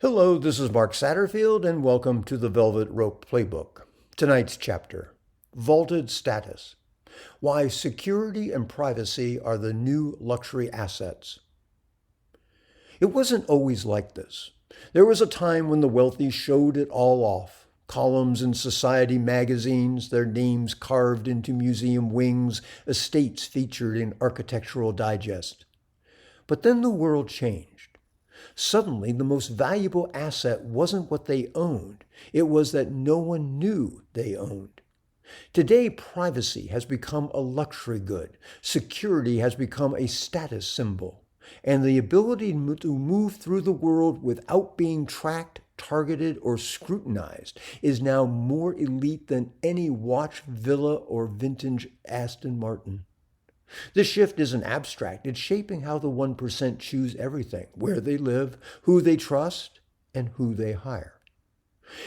Hello, this is Mark Satterfield, and welcome to the Velvet Rope Playbook. Tonight's chapter, Vaulted Status, Why Security and Privacy Are the New Luxury Assets. It wasn't always like this. There was a time when the wealthy showed it all off. Columns in society magazines, their names carved into museum wings, estates featured in Architectural Digest. But then the world changed. Suddenly, the most valuable asset wasn't what they owned. It was that no one knew they owned. Today, privacy has become a luxury good. Security has become a status symbol. And the ability to move through the world without being tracked, targeted, or scrutinized is now more elite than any watch, villa, or vintage Aston Martin. This shift isn't abstract. It's shaping how the 1% choose everything, where they live, who they trust, and who they hire.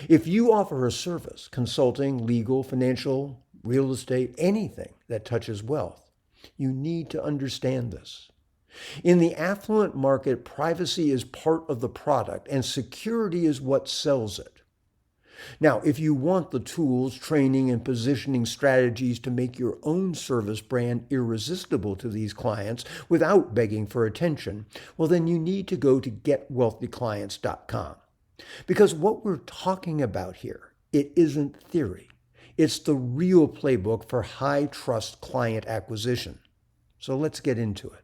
If you offer a service, consulting, legal, financial, real estate, anything that touches wealth, you need to understand this. In the affluent market, privacy is part of the product, and security is what sells it. Now, if you want the tools, training, and positioning strategies to make your own service brand irresistible to these clients without begging for attention, well, then you need to go to getwealthyclients.com. Because what we're talking about here, it isn't theory. It's the real playbook for high-trust client acquisition. So let's get into it.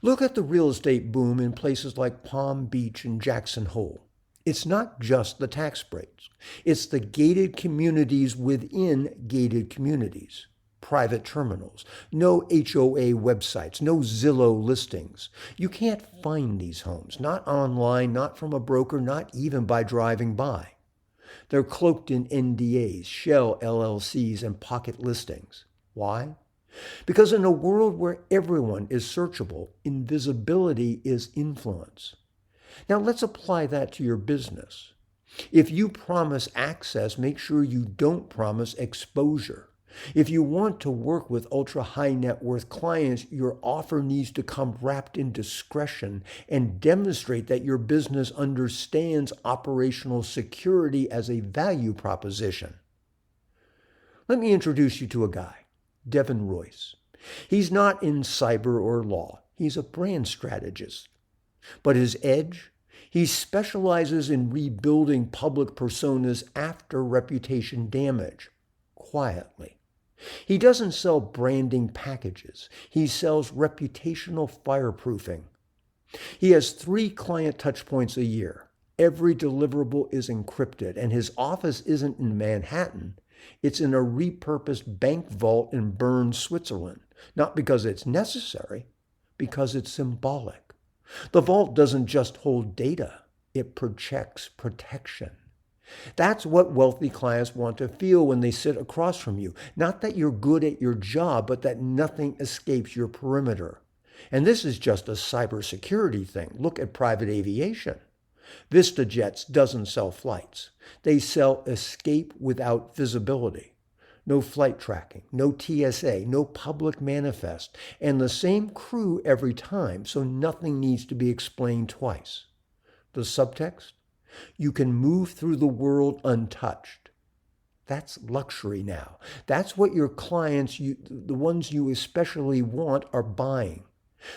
Look at the real estate boom in places like Palm Beach and Jackson Hole. It's not just the tax breaks. It's the gated communities within gated communities. Private terminals, no HOA websites, no Zillow listings. You can't find these homes, not online, not from a broker, not even by driving by. They're cloaked in NDAs, shell LLCs, and pocket listings. Why? Because in a world where everyone is searchable, invisibility is influence. Now let's apply that to your business. If you promise access, make sure you don't promise exposure. If you want to work with ultra-high net worth clients, your offer needs to come wrapped in discretion and demonstrate that your business understands operational security as a value proposition. Let me introduce you to a guy, Devin Royce. He's not in cyber or law. He's a brand strategist. But his edge? He specializes in rebuilding public personas after reputation damage, quietly. He doesn't sell branding packages. He sells reputational fireproofing. He has 3 client touchpoints a year. Every deliverable is encrypted, and his office isn't in Manhattan. It's in a repurposed bank vault in Bern, Switzerland. Not because it's necessary, because it's symbolic. The vault doesn't just hold data, it projects protection. That's what wealthy clients want to feel when they sit across from you. Not that you're good at your job, but that nothing escapes your perimeter. And this is just a cybersecurity thing. Look at private aviation. VistaJets doesn't sell flights. They sell escape without visibility. No flight tracking, no TSA, no public manifest, and the same crew every time, so nothing needs to be explained twice. The subtext? You can move through the world untouched. That's luxury now. That's what your clients, the ones you especially want, are buying.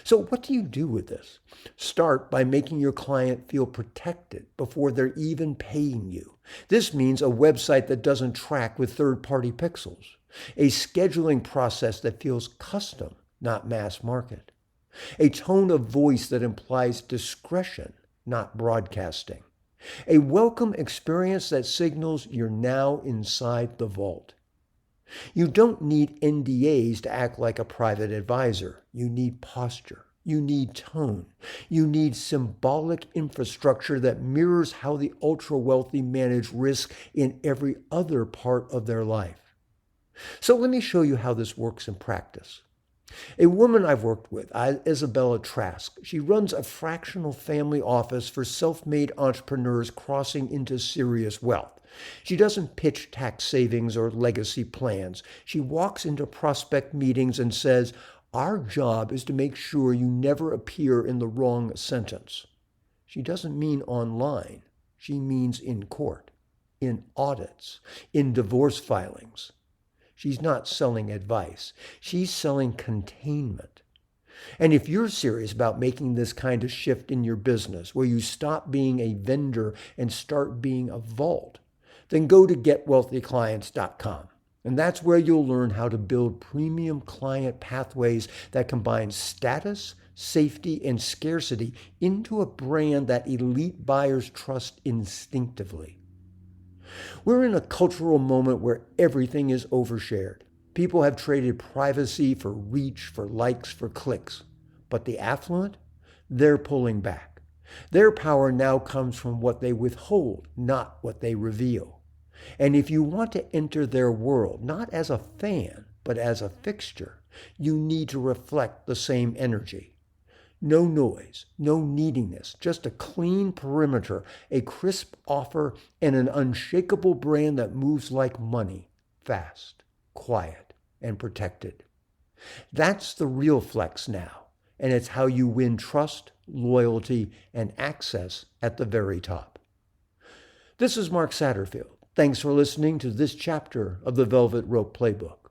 So what do you do with this? Start by making your client feel protected before they're even paying you. This means a website that doesn't track with third-party pixels, a scheduling process that feels custom, not mass market, a tone of voice that implies discretion, not broadcasting, a welcome experience that signals you're now inside the vault. You don't need NDAs to act like a private advisor. You need posture. You need tone. You need symbolic infrastructure that mirrors how the ultra-wealthy manage risk in every other part of their life. So let me show you how this works in practice. A woman I've worked with, Isabella Trask, she runs a fractional family office for self-made entrepreneurs crossing into serious wealth. She doesn't pitch tax savings or legacy plans. She walks into prospect meetings and says, "Our job is to make sure you never appear in the wrong sentence." She doesn't mean online. She means in court, in audits, in divorce filings. She's not selling advice. She's selling containment. And if you're serious about making this kind of shift in your business, where you stop being a vendor and start being a vault, then go to getwealthyclients.com. And that's where you'll learn how to build premium client pathways that combine status, safety, and scarcity into a brand that elite buyers trust instinctively. We're in a cultural moment where everything is overshared. People have traded privacy for reach, for likes, for clicks. But the affluent, they're pulling back. Their power now comes from what they withhold, not what they reveal. And if you want to enter their world, not as a fan, but as a fixture, you need to reflect the same energy. No noise, no neediness, just a clean perimeter, a crisp offer, and an unshakable brand that moves like money, fast, quiet, and protected. That's the real flex now, and it's how you win trust, loyalty, and access at the very top. This is Mark Satterfield. Thanks for listening to this chapter of the Velvet Rope Playbook.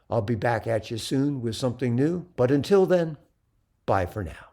I'll be back at you soon with something new, but until then, bye for now.